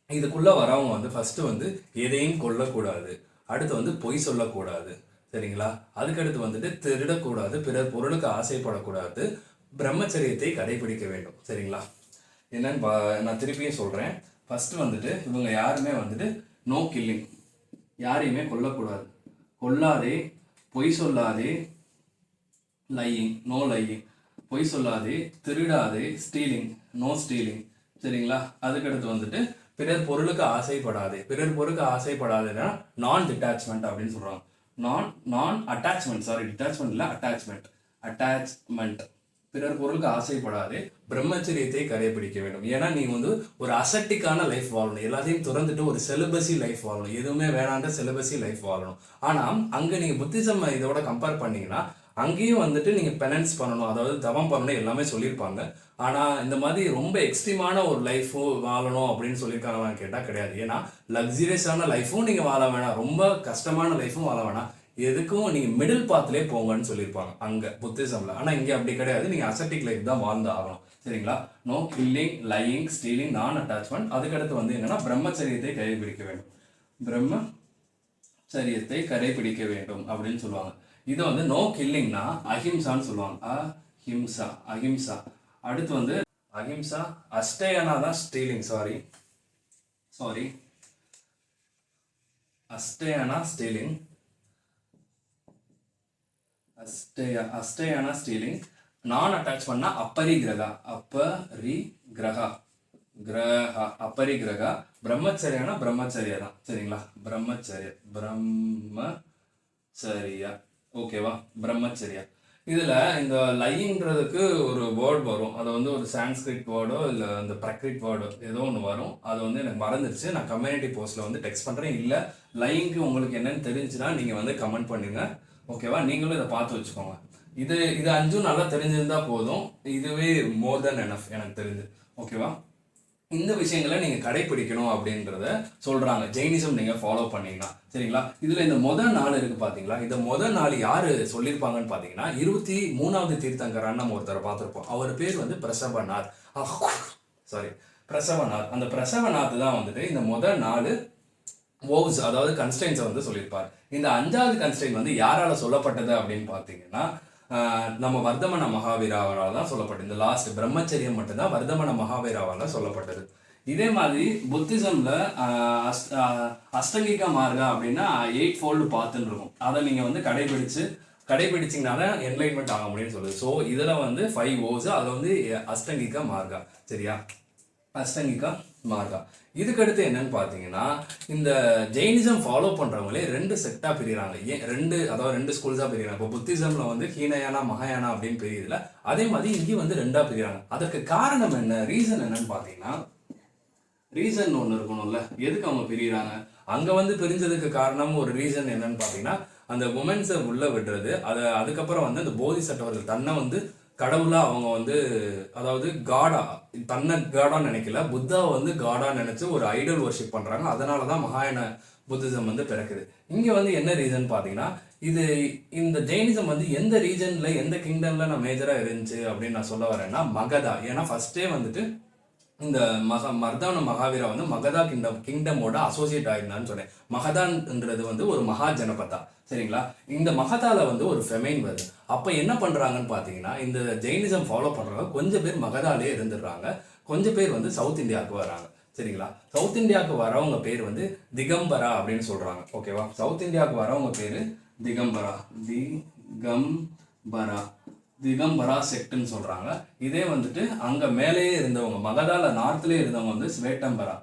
இதுக்குள்ள வரவங்க வந்து ஃபர்ஸ்ட் வந்து எதையும் கொல்லக்கூடாது, அடுத்து வந்து பொய் சொல்லக்கூடாது. சரிங்களா? அதுக்கடுத்து வந்துட்டு திருடக்கூடாது, பிறர் பொருளுக்கு ஆசைப்படக்கூடாது, பிரம்மச்சரியத்தை கடைபிடிக்க வேண்டும். சரிங்களா? என்னன்னு நான் திருப்பியும் சொல்றேன். ஃபர்ஸ்ட் வந்துட்டு இவங்க யாருமே வந்துட்டு நோ கில்லிங், யாரையுமே கொல்லக்கூடாது, கொல்லாதே, பொய் சொல்லாதே, லையிங், நோ லையிங், பொய் சொல்லாதே, திருடாதே, ஸ்டீலிங், நோ ஸ்டீலிங். சரிங்களா? அதுக்கடுத்து வந்துட்டு பிறர் பொருளுக்கு ஆசைப்படாதே. பிறர் பொருளுக்கு ஆசைப்படாதுன்னா நான் டிட்டாச்மெண்ட் அப்படின்னு சொல்றாங்க. நான் அட்டாச்மெண்ட், சாரி, டிட்டாச்மெண்ட் இல்லை, அட்டாச்மெண்ட். பிறர் பொருளுக்கு ஆசைப்படாதே, பிரம்மச்சரியத்தை கடைபிடிக்க வேண்டும். ஏன்னா நீ வந்து ஒரு அசட்டிக்கான லைஃப் வாழணும், எல்லாத்தையும் துறந்துட்டு ஒரு செலிபசி லைஃப் வாழணும், எதுவுமே வேணாண்ட செலிபசி லைஃப் வாழணும். ஆனா அங்க நீங்க புத்திசம் இதோட கம்பேர் பண்ணீங்கன்னா அங்கேயும் வந்துட்டு நீங்க பெனன்ஸ் பண்ணணும், அதாவது தவம் பண்ணணும், எல்லாமே சொல்லியிருப்பாங்க. ஆனா இந்த மாதிரி ரொம்ப எக்ஸ்ட்ரீமான ஒரு லைஃபும் வாழணும் அப்படின்னு சொல்லியிருக்காங்களான்னு கேட்டா கிடையாது. ஏன்னா லக்ஸரியஸான லைஃபும் நீங்க வாழ வேணாம், ரொம்ப கஷ்டமான லைஃபும் வாழ வேணாம், எதுக்கும் நீங்க மிடில் பாத்லேயே போங்கன்னு சொல்லியிருப்பாங்க அங்க புத்திசம்ல. ஆனா இங்க அப்படி கிடையாது, நீங்க அசட்டிக் லைஃப் தான் வாழ்ந்து ஆகணும். சரிங்களா? நோ கில்லிங், லையிங், ஸ்டீலிங், நான் அட்டாச்மெண்ட். அதுக்கடுத்து வந்து என்னன்னா பிரம்மச்சரியத்தை கடைபிடிக்க வேண்டும், பிரம்மச்சரியத்தை கடைபிடிக்க வேண்டும் அப்படின்னு சொல்லுவாங்க. இதை வந்து நோ கில்லிங்னா அஹிம்சான்னு சொல்லுவாங்க. அஹிம்சா. அடுத்து வந்து அஹிம்சா. அஷ்டயானா தான் ஸ்டீலிங், சாரி, அஷ்டயானா ஸ்டீலிங், அஷ்டயானா ஸ்டீலிங். நான் அட்டாச் பண்ணா அப்பரிகிரகா, பிரம்மச்சரியானா பிரம்மச்சரியா தான், சரிங்களா? பிரம்மச்சரியா, ஓகேவா? பிரம்மச்சரியா. இதுல இந்த லைங்கிறதுக்கு ஒரு வேர்ட் வரும், அது வந்து ஒரு சான்ஸ்கிரிட் வேர்டோ இல்லை அந்த பிரக்ரிட் வேர்டோ ஏதோ ஒன்று வரும், அது வந்து எனக்கு மறந்துருச்சு. நான் கம்யூனிட்டி போஸ்ட்ல வந்து டெக்ஸ்ட் பண்றேன். இல்லை லைங்க்கு உங்களுக்கு என்னன்னு தெரிஞ்சுன்னா நீங்க வந்து கமெண்ட் பண்ணுங்க, ஓகேவா? நீங்களும் இதை பார்த்து வச்சுக்கோங்க. இது இது 5 நல்லா தெரிஞ்சிருந்தா போதும், இதுவே மோர் தென் எனஃப் எனக்கு தெரிஞ்சு, ஓகேவா? இந்த விஷயங்களை நீங்க கடைபிடிக்கணும் அப்படின்றத சொல்றாங்க, ஜெயினிசம் நீங்க ஃபாலோ பண்ணீங்கன்னா, சரிங்களா? இதுல இந்த முதல் நாள் இருக்கு பாத்தீங்களா, இந்த முதல் நாள் யாரு சொல்லியிருப்பாங்கன்னு பாத்தீங்கன்னா 23வது தீர்த்தங்கரான்னு நம்ம ஒருத்தரை பார்த்திருப்போம். அவர் பேர் வந்து பிரசவநாத். பிரசவநாத். அந்த பிரசவநாத் தான் வந்துட்டு இந்த முதல் நாள் வோவ்ஸ், அதாவது கன்ஸ்டன்ஸை வந்து சொல்லியிருப்பார். இந்த 5வது கன்ஸ்டன்ட் வந்து யாரால சொல்லப்பட்டது அப்படின்னு பாத்தீங்கன்னா நம்ம வர்தமன மகாவீராவால் தான் சொல்லப்பட்டது. இந்த லாஸ்ட் பிரம்மச்சரியம் மட்டும்தான் வர்தமன மகாவீராவால் சொல்லப்பட்டது. இதே மாதிரி புத்திசம்ல அஷ்டங்கிக மார்க்கா அப்படின்னா 8 ஃபோல்டு பார்த்துன்னு இருக்கும். அதை நீங்க வந்து கடைபிடிச்சிங்கன்னா என்லைன்மெண்ட் ஆக முடியும்னு சொல்லுது. ஸோ இதில் வந்து 5 ஓஸ், அது வந்து அஷ்டங்கிக மார்க்கா, சரியா? அஷ்டங்கிகா மார்க்கா. இதுக்கடுத்து என்னன்னு பார்த்தீங்கன்னா இந்த ஜெயினிசம் ஃபாலோ பண்றவங்களே 2 செட்டா பிரிகிறாங்க. ஏன் அதாவது 2 ஸ்கூல்ஸா பிரிகிறாங்க. இப்போ புத்திசம்ல வந்து ஹீனயானா மகாயானா அப்படின்னு பிரியுதுல, அதே மாதிரி இங்கே வந்து 2ஆ பிரிகிறாங்க. அதற்கு காரணம் என்ன, ரீசன் என்னன்னு பார்த்தீங்கன்னா, ரீசன் ஒன்று இருக்கணும்ல, எதுக்கு அவங்க பிரிகிறாங்க? அங்க வந்து பிரிஞ்சதுக்கு காரணம் ஒரு ரீசன் என்னன்னு பார்த்தீங்கன்னா, அந்த உமன்ஸை உள்ள விடுறது, அதுக்கப்புறம் வந்து அந்த போதிசட்டவர்கள் தன்னை வந்து கடவுளா அவங்க வந்து, அதாவது காடா, தன்னை காடா நினைக்கல, புத்தாவை வந்து காடா நினைச்சு ஒரு ஐடல் வர்ஷிப் பண்றாங்க. அதனாலதான் மகாயான புத்திசம் வந்து பிறக்குது. இங்க வந்து என்ன ரீசன் பாத்தீங்கன்னா, இந்த ஜெயினிசம் வந்து எந்த ரீஜன்ல எந்த கிங்டம்ல நான் மேஜரா இருந்துச்சு அப்படின்னு நான் சொல்ல வரேன்னா மகதா. ஏன்னா ஃபர்ஸ்டே வந்துட்டு இந்த மர்தான மகாவீரா வந்து மகதா கிங்டமோட அசோசியேட் ஆயிருந்தான்னு சொன்னேன். மகதான்ன்றது வந்து ஒரு மகா ஜனபதா, சரிங்களா? இந்த மகதால வந்து ஒரு ஃபெமைன் வருது. அப்ப என்ன பண்றாங்கன்னு பாத்தீங்கன்னா, இந்த ஜெயினிசம் ஃபாலோ பண்றவங்க கொஞ்சம் பேர் மகதாலே இருந்துடுறாங்க, கொஞ்சம் பேர் வந்து சவுத் இந்தியாவுக்கு வராங்க, சரிங்களா? சவுத் இந்தியாவுக்கு வரவங்க பேர் வந்து திகம்பரா அப்படின்னு சொல்றாங்க, ஓகேவா? சவுத் இந்தியாவுக்கு வரவங்க பேரு திகம்பரா, திகம்பரா செக்ட்னு சொல்றாங்க. இதே வந்துட்டு அங்க மேலேயே இருந்தவங்க, மகதால நார்த்லயே இருந்தவங்க வந்து ஸ்வேட்டம்பரா,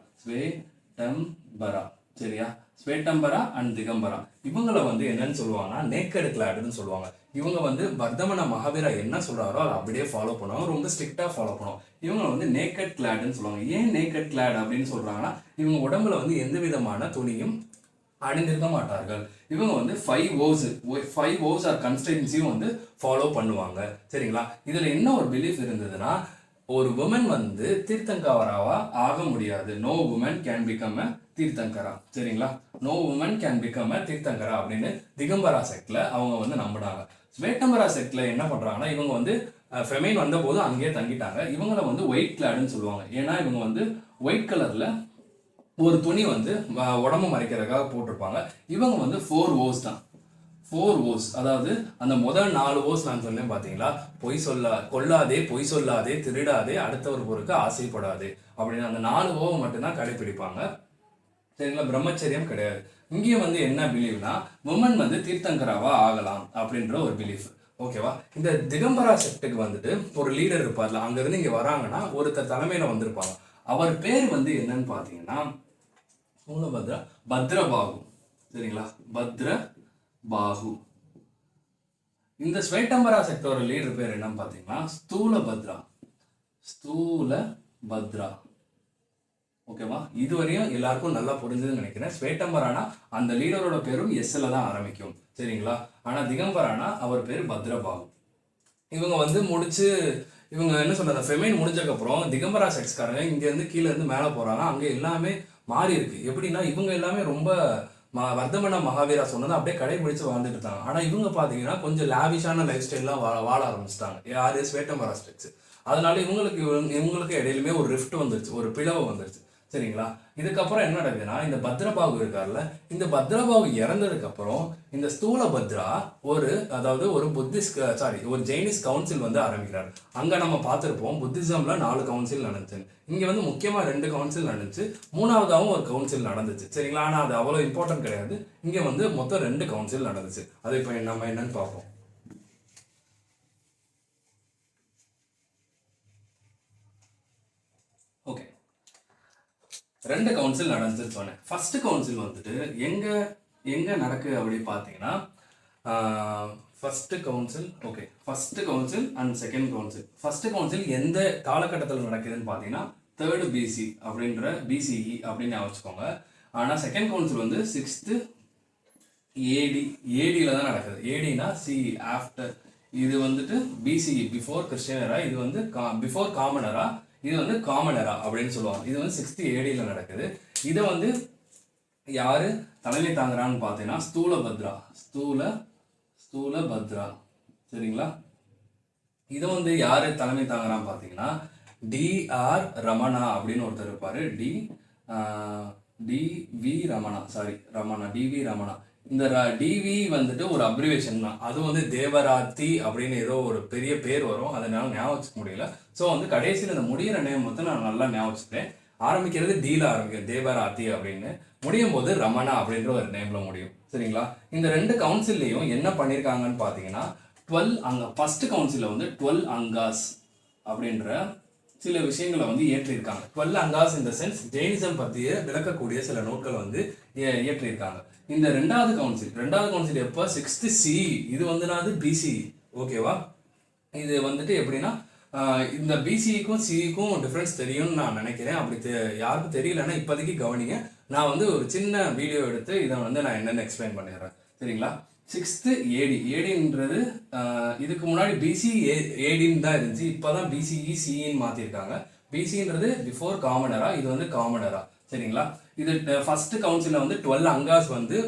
சரியா? ஸ்வேட்டம்பரா அண்ட் திகம்பரா. இவங்களை வந்து என்னன்னு சொல்லுவாங்கன்னா நேக்கட் கிளாடுன்னு சொல்லுவாங்க. இவங்க வந்து வர்தமன மகாவீரா என்ன சொல்றாரோ அதை அப்படியே ஃபாலோ பண்ணுவாங்க, ரொம்ப ஸ்ட்ரிக்டா ஃபாலோ பண்ணுவாங்க. இவங்க வந்து நேக்கட் கிளாடுன்னு சொல்லுவாங்க. ஏன் நேக்கட் கிளாட் அப்படின்னு சொல்றாங்கன்னா, இவங்க உடம்புல வந்து எந்த விதமான துணியும் அணிந்திருக்க மாட்டார்கள். இவங்க வந்து 5 ஓஸ் ஆர் கன்ஸ்டன்சியும் வந்து ஃபாலோ பண்ணுவாங்க, சரிங்களா? இதுல என்ன ஒரு பிலீஃப் இருந்ததுன்னா, ஒரு உமன் வந்து தீர்த்தங்கராவா ஆக முடியாது. No woman can become a Tirthankara, சரிங்களா? No woman can become a Tirthankara அப்படின்னு திகம்பரா செக்ட்ல அவங்க வந்து நம்பினாங்க. ஸ்வேட்டம்பரா செக்ட்ல என்ன பண்றாங்கன்னா, இவங்க வந்து ஃபெமைன் வந்த போது அங்கேயே தங்கிட்டாங்க. இவங்களை வந்து ஒயிட் கிளாடுன்னு சொல்லுவாங்க. ஏன்னா இவங்க வந்து ஒயிட் கலர்ல ஒரு துணி வந்து உடம்பு மறைக்கிறதுக்காக போட்டிருப்பாங்க. இவங்க வந்து 4 ஓஸ் தான். 4 ஓஸ், அதாவது அந்த முதல் 4 ஓஸ் நான் சொன்னேன் பாத்தீங்களா, கொல்லாதே, பொய் சொல்லாதே, திருடாதே, அடுத்தவர் பொருளுக்கு ஆசைப்படாதே அப்படின்னு அந்த 4 ஓவை மட்டும்தான் கடைபிடிப்பாங்க, சரிங்களா? பிரம்மச்சரியம் கிடையாது. இங்கேயும் வந்து என்ன பிலீவ்னா, உமன் வந்து தீர்த்தங்கராவா ஆகலாம் அப்படின்ற ஒரு பிலீஃப், ஓகேவா? இந்த திகம்பரா செக்டுக்கு வந்துட்டு ஒரு லீடர் இருப்பார்ல, அங்க இருந்து இங்க வராங்கன்னா ஒருத்தர் தலைமையில வந்திருப்பாங்க. அவர் பேர் வந்து என்னன்னு பாத்தீங்கன்னா பத்ரபாகு, சரிங்களா? பத்ரபாகு. இந்த ஸ்வேட்டம்பரா செக்டோர லீடர் பேர் என்னன்னு பாத்தீங்கன்னா ஸ்தூல பத்ரா, ஓகேவா? இதுவரையும் எல்லாருக்கும் நல்லா புரிஞ்சதுன்னு நினைக்கிறேன். ஸ்வேட்டம்பரானா அந்த லீடரோட பேரும் எஸ்ல தான் ஆரம்பிக்கும், சரிங்களா? ஆனா திகம்பரானா அவர் பேர் பத்ரபாகு. இவங்க வந்து இவங்க என்ன சொல்றாங்க, ஃபெமைன் முடிஞ்சதுக்கப்புறம் திகம்பரா செக்ஸ்காரங்க இங்க இருந்து கீழே இருந்து மேலே போறாங்க. அங்க எல்லாமே மாறி இருக்கு. எப்படின்னா, இவங்க எல்லாமே ரொம்ப வர்தமன மகாவீரா சொன்னதை அப்படியே கடைபிடிச்சு வாழ்ந்துட்டு இருந்தாங்க. ஆனா இவங்க பாத்தீங்கன்னா கொஞ்சம் லாவிஷான லைஃப் ஸ்டைல்லாம் வாழ ஆரம்பிச்சிட்டாங்க. யாரு? ஸ்வேட்டம்பரா செக்ஸ். அதனால இவங்களுக்கு இடையிலுமே ஒரு ரிஃப்ட் வந்துருச்சு, ஒரு பிளவு வந்துருச்சு, சரிங்களா? இதுக்கப்புறம் என்ன நடக்குதுன்னா, இந்த பத்ரபாகு இருக்கார்ல, இந்த பத்ரபாகு இறந்ததுக்கு அப்புறம் இந்த ஸ்தூல பத்ரா அதாவது ஒரு ஜெயினிஸ் கவுன்சில் வந்து ஆரம்பிக்கிறார். அங்க நம்ம பார்த்திருப்போம், புத்திசம்ல 4 கவுன்சில் நடந்துச்சு. இங்க வந்து முக்கியமா 2 கவுன்சில் நடந்துச்சு, 3ஆவதாகவும் ஒரு கவுன்சில் நடந்துச்சு, சரிங்களா? ஆனா அது அவ்வளவு இம்பார்ட்டன்ட் கிடையாது. இங்க வந்து மொத்தம் 2 கவுன்சில் நடந்துச்சு. அது இப்ப நம்ம என்னன்னு பார்ப்போம். ஓகே, 2 கவுன்சில் நடந்துச்சுன்னு சொன்னேன். ஃபர்ஸ்ட் கவுன்சில் வந்துட்டு எங்க எங்க நடக்குது அப்படின்னு பார்த்தீங்கன்னா, first council okay, first council and second council. First council எந்த காலகட்டத்தில் நடக்குதுன்னு பார்த்தீங்கன்னா 3rd BC அப்படின்ற BCE அப்படின்னு வச்சுக்கோங்க. ஆனால் செகண்ட் கவுன்சில் வந்து 6th ஏடியில் தான் நடக்குது. ஏடினா சிஇ ஆஃப்டர். இது வந்துட்டு BCE பிஃபோர் கிறிஸ்டியன் எரா, இது வந்து பிஃபோர் காமன் எரா, இது வந்து காமன் எரா அப்படின்னு சொல்லுவாங்க. இது வந்து 6th ADயில் நடக்குது. இதை வந்து யாரு தலைமை தாங்குறான்னு பார்த்தீங்கன்னா ஸ்தூலபத்ரா. சரிங்களா? இதை வந்து யாரு தலைமை தாங்குறான்னு பார்த்தீங்கன்னா டிஆர் ரமணா அப்படின்னு ஒருத்தர் இருப்பாரு. டிவி ரமணா. இந்த டிவி வந்துட்டு ஒரு அப்ரிவேஷன் தான். அது வந்து தேவராத்தி அப்படின்னு ஏதோ ஒரு பெரிய பேர் வரும், அதனால ஞாபகம் வச்சுக்க முடியல. ஸோ வந்து கடைசியில் இந்த முடிகிற நேம் மட்டும் நான் நல்லா ஞாபகம் வச்சுக்கிறேன். ஆரம்பிக்கிறது டீல ஆரம்பிக்கிறது தேவராத்தி அப்படின்னு, முடியும் போது ரமணா அப்படின்ற ஒரு நேம்ல முடியும். சரிங்களா? இந்த 2 கவுன்சில்லையும் என்ன பண்ணியிருக்காங்கன்னு பார்த்தீங்கன்னா 12 ஃபர்ஸ்ட் கவுன்சிலில் வந்து 12 அங்காஸ் அப்படின்ற சில விஷயங்களை வந்து இயற்றியிருக்காங்க. 12 அங்காஸ் இந்த சென்ஸ் ஜெயினிசம் பற்றிய விளக்கக்கூடிய சில நூட்களை வந்து இயற்றியிருக்காங்க. இந்த ரெண்டாவது கவுன்சில் எப்போ 6th CE, இது வந்து BCE. ஓகேவா? இது வந்துட்டு எப்படின்னா இந்த BCEக்கும் CEக்கும் டிஃப்ரென்ஸ் தெரியும்னு நான் நினைக்கிறேன். அப்படி யாருக்கும் தெரியலன்னா இப்போதைக்கு கவனிங்க. நான் வந்து ஒரு சின்ன வீடியோ எடுத்து இதை வந்து நான் என்னென்னு எக்ஸ்பிளைன் பண்ணிடுறேன். சரிங்களா? 6th ஏடின்றது இதுக்கு முன்னாடி BCE-ADன்னு தான் இருந்துச்சு. இப்போ தான் BCE-CEன்னு மாற்றிருக்காங்க. BCன்றது பிஃபோர் காமன் எரா, இது வந்து காமன் எரா. சரிங்களா? இது ஃபர்ஸ்ட் கவுன்சிலில் வந்து 12 அங்காஸ் வந்து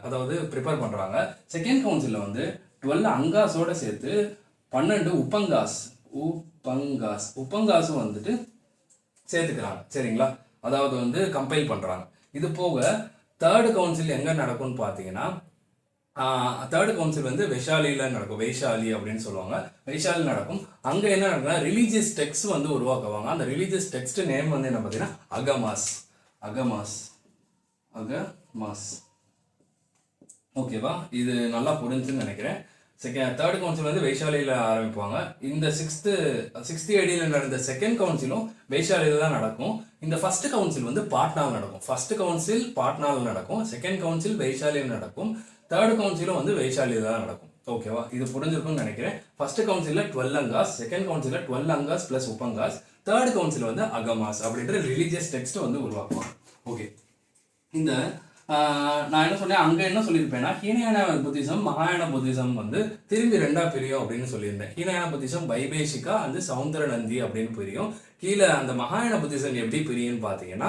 அதாவது ப்ரிப்பேர் பண்ணுறாங்க. செகண்ட் கவுன்சிலில் வந்து 12 அங்காஸோட சேர்த்து 12 உப்பங்காஸும் வந்துட்டு சேர்த்துக்கிறாங்க. சரிங்களா? அதாவது வந்து கம்பைல் பண்ணுறாங்க. இது போக 3rd கவுன்சில் எங்கே நடக்கும்னு பார்த்தீங்கன்னா 3rd கவுன்சில் வந்து வைஷாலியில் நடக்கும். வைஷாலி அப்படின்னு சொல்லுவாங்க. வைஷாலி நடக்கும். அங்கே என்ன நடக்குன்னா ரிலீஜியஸ் டெக்ஸ்ட் வந்து உருவாக்குவாங்க. அந்த ரிலீஜியஸ் டெக்ஸ்ட் நேம் வந்து என்ன பார்த்தீங்கன்னா அகமாஸ். ஓகேவா? இது நல்லா புரிஞ்சுன்னு நினைக்கிறேன். 3rd கவுன்சில் வந்து வைஷாலியில் ஆரம்பிப்பாங்க. இந்த 6th ADயில் நடந்த செகண்ட் கவுன்சிலும் வைஷாலியில் தான் நடக்கும். இந்த ஃபர்ஸ்ட் கவுன்சில் வந்து பாட்னாவில் நடக்கும். ஃபர்ஸ்ட் கவுன்சில் பாட்னாவில் நடக்கும், செகண்ட் கவுன்சில் வைஷாலியில் நடக்கும், 3rd கவுன்சிலும் வந்து வைஷாலியில் தான் நடக்கும். ஓகேவா? இது புரிஞ்சிருக்கும்னு நினைக்கிறேன். ஃபர்ஸ்ட் கவுன்சிலில் 12 அங்காஸ், செகண்ட் கவுன்சிலில் 12 அங்காஸ் ப்ளஸ் உப்பங்காஸ், 3rd கவுன்சில் வந்து அகமாஸ் அப்படின்ற ரிலீஜியஸ் டெக்ஸ்ட் வந்து உருவாக்குவாங்க. ஓகே, இந்த நான் என்ன சொன்னேன், அங்கே என்ன சொல்லியிருப்பேன்னா ஹீனயானா புத்திசம் மகாயானா புத்திசம் வந்து திரும்பி 2ஆ பிரியும் அப்படின்னு சொல்லியிருந்தேன். ஹீனயானா புத்திசம் வைபேஷிகா அந்த சவுந்தரநந்தி அப்படின்னு பிரியும். கீழே அந்த மகாயானா புத்திசம் எப்படி பிரியும்னு பார்த்தீங்கன்னா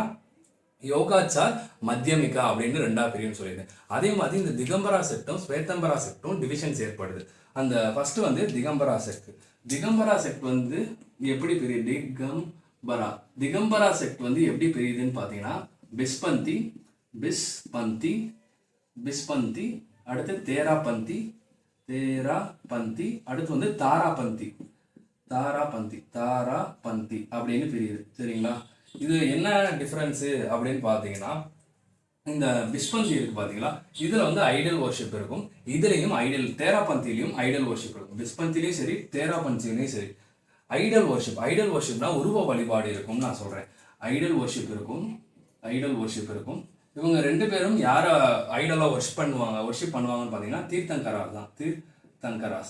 யோகாச்சார் மத்தியமிகா அப்படின்னு 2ஆ பிரியும்னு சொல்லியிருந்தேன். அதே மாதிரி இந்த திகம்பரா செக்டும் ஸ்வேதம்பரா செக்டும் டிவிஷன்ஸ் ஏற்படுது. அந்த ஃபர்ஸ்ட் வந்து திகம்பரா செக்ட் வந்து எப்படி பிரியுது? திகம்பரா செக்ட் வந்து எப்படி பிரியுதுன்னு பார்த்தீங்கன்னா பிஸ்பந்தி, அடுத்து தேராபந்தி, அடுத்து வந்து தாராபந்தி அப்படின்னு பிரியுது. சரிங்களா? இது என்ன டிஃபரன்ஸு அப்படின்னு பார்த்தீங்கன்னா இந்த பிஸ்பந்தி இருக்கு பார்த்தீங்களா, இதில் வந்து ஐடல் வர்ஷிப் இருக்கும். இதுலேயும் தேராபந்திலையும் ஐடல் வர்ஷிப் இருக்கும். பிஸ்பந்திலையும் சரி தேராபந்திலையும் சரி ஐடல் வர்ஷிப்னா உருவ வழிபாடு இருக்கும்னு நான் சொல்கிறேன். ஐடல் வர்ஷிப் இருக்கும். இவங்க 2 பேரும் யாரை ஐடலாக வர்ஷிப் பண்ணுவாங்கன்னு பார்த்தீங்கன்னா தீர்த்தங்கராஸ்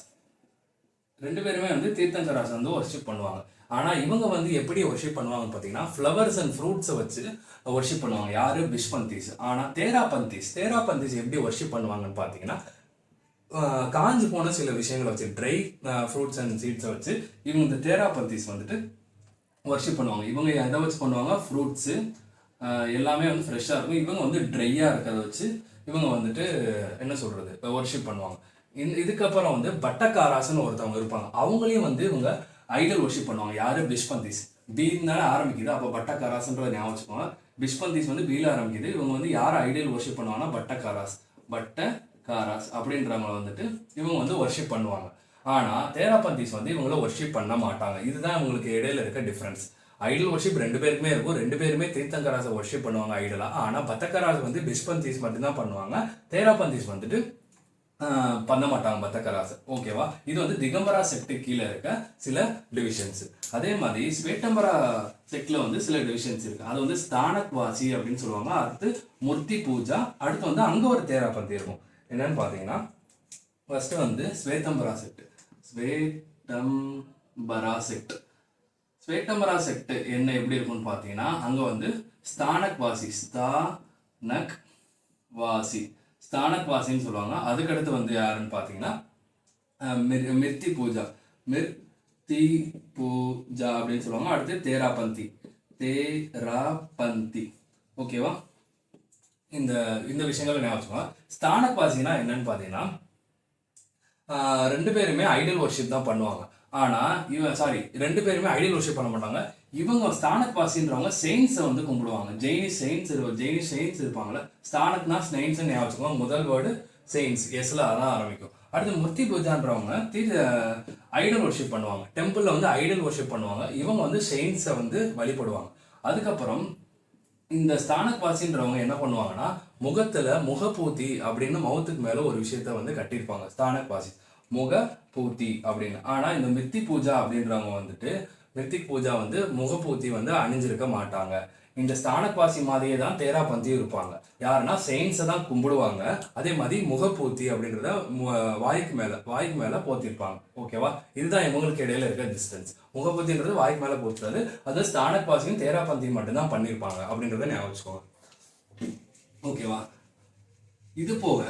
2 பேருமே வந்து தீர்த்தங்கராஸ் வந்து வர்ஷிப் பண்ணுவாங்க. ஆனால் இவங்க வந்து எப்படி வர்ஷிப் பண்ணுவாங்கன்னு பார்த்தீங்கன்னா ஃப்ளவர்ஸ் அண்ட் ஃப்ரூட்ஸை வச்சு வர்ஷிப் பண்ணுவாங்க. யாரு? பிஷ்பந்தீஸ். ஆனால் தேராபந்தீஸ் எப்படி வர்ஷிப் பண்ணுவாங்கன்னு பார்த்தீங்கன்னா காஞ்சு போன சில விஷயங்களை வச்சு ட்ரை ஃப்ரூட்ஸ் அண்ட் சீட்ஸை வச்சு இவங்க இந்த தேராபந்தீஸ் வந்துட்டு வர்ஷிப் பண்ணுவாங்க. இவங்க எதை வச்சு பண்ணுவாங்க? ஃப்ரூட்ஸு எல்லாமே வந்து ஃப்ரெஷ்ஷாக இருக்கும். இவங்க வந்து ட்ரையாக இருக்கிறத வச்சு இவங்க வந்துட்டு என்ன சொல்கிறது வர்ஷிப் பண்ணுவாங்க. இதுக்கப்புறம் வந்து பட்டக்காராஸ்ன்னு ஒருத்தவங்க இருப்பாங்க. அவங்களையும் வந்து இவங்க ஐடல் வர்ஷிப் பண்ணுவாங்க. யாரு? பிஷ்பந்தீஸ். பீனால ஆரம்பிக்குது, அப்போ பட்டக்காராஸ்ன்றத ஞாபகம் வச்சுக்கோங்க. பிஷ்பந்தீஸ் வந்து பீல ஆரம்பிக்குது. இவங்க வந்து யாரை ஐடல் வர்ஷிப் பண்ணுவாங்கன்னா பட்டக்காராஸ் அப்படின்றவங்க வந்துட்டு இவங்க வந்து வர்ஷிப் பண்ணுவாங்க. ஆனால் தேராபந்தீஸ் வந்து இவங்கள வர்ஷிப் பண்ண மாட்டாங்க. இதுதான் இவங்களுக்கு இடையில இருக்க டிஃப்ரென்ஸ். ஐடல் வர்ஷிப் 2 பேருக்குமே இருக்கும். 2 பேருமே தீர்த்தங்கராசை வர்ஷிப் பண்ணுவாங்க ஐடலா. ஆனால் பத்தக்கராஸ் வந்து பிஷ்பந்தீஸ் மட்டும்தான் பண்ணுவாங்க. தேராபந்தீஸ் வந்துட்டு பண்ண மாட்டாங்க பத்தக்கராஸ். ஓகேவா? இது வந்து திகம்பரா செக்ட் கீழே இருக்க சில டிவிஷன்ஸ். அதே மாதிரி செக்ல வந்து சில டிவிஷன்ஸ் இருக்கு. அது வந்து ஸ்தானக்வாசி அப்படின்னு சொல்லுவாங்க. அடுத்து மூர்த்தி பூஜா, அடுத்து வந்து அங்க ஒரு தேராபந்தி இருக்கும். என்னன்னு பாத்தீங்கன்னா ஃபர்ஸ்ட் வந்து ஸ்வேதம்பரா செக்ட். ஸ்வேதம்பரா செக்ட் என்ன எப்படி இருக்கும்னு பார்த்தீங்கன்னா அங்கே வந்து ஸ்தானக்வாசின்னு சொல்லுவாங்க. அதுக்கடுத்து வந்து யாருன்னு பார்த்தீங்கன்னா மிர்த்தி பூஜா அப்படின்னு சொல்லுவாங்க. அடுத்து தேராபந்தி. ஓகேவா? இந்த இந்த விஷயங்கள் ஞாபகம். ஸ்தானக்வாசினா என்னன்னு பார்த்தீங்கன்னா ரெண்டு பேருமே ஐடல் வர்ஷிப் தான் பண்ணுவாங்க. ஆனா ரெண்டு பேருமே ஐடியல் வர்ஷிப் பண்ண மாட்டாங்க. இவங்க ஸ்தானக்வாசின்றவங்க செயின்ஸை வந்து கும்பிடுவாங்க. ஜெயினிஷ் செயின்ஸ் இருப்பாங்கல்ல, ஸ்தானக்னா செயின்ஸ் ஞாபகம். முதல் வேர்டு செயின்ஸ், எஸ்ல அதான் ஆரம்பிக்கும். அடுத்து மூர்த்தி பூஜான்றவங்க ஐடல் வர்ஷிப் பண்ணுவாங்க. டெம்பிள்ல வந்து ஐடல் வர்ஷிப் பண்ணுவாங்க. இவங்க வந்து செயின்ஸை வந்து வழிபடுவாங்க. அதுக்கப்புறம் இந்த ஸ்தானக்வாசின்றவங்க என்ன பண்ணுவாங்கன்னா முகத்துல முகப்பூத்தி அப்படின்னு மவுத்துக்கு மேல ஒரு விஷயத்த வந்து கட்டியிருப்பாங்க. ஸ்தானக்வாசி முகப்பூத்தி அப்படின்னு. ஆனா இந்த மிர்த்திக் பூஜா அப்படின்றவங்க வந்துட்டு மிர்த்திக் பூஜா வந்து முகப்பூத்தி வந்து அணிஞ்சிருக்க மாட்டாங்க. இந்த ஸ்தானக்வாசி மாதிரியே தான் தேராபந்தியும் இருப்பாங்க. யாருன்னா செயின்ஸை தான் கும்பிடுவாங்க. அதே மாதிரி முகப்பூத்தி அப்படின்றத வாய்க்கு மேல போத்திருப்பாங்க. ஓகேவா? இதுதான் இவங்களுக்கு இடையில இருக்க டிஸ்டன்ஸ். முகப்பூத்தின்றது வாய்க்கு மேல போத்துறது. அது ஸ்தானக்வாசியும் தேராபந்தியும் மட்டும்தான் பண்ணியிருப்பாங்க அப்படின்றத ஞாபகம் வச்சுக்கோங்க. ஓகேவா? இது போக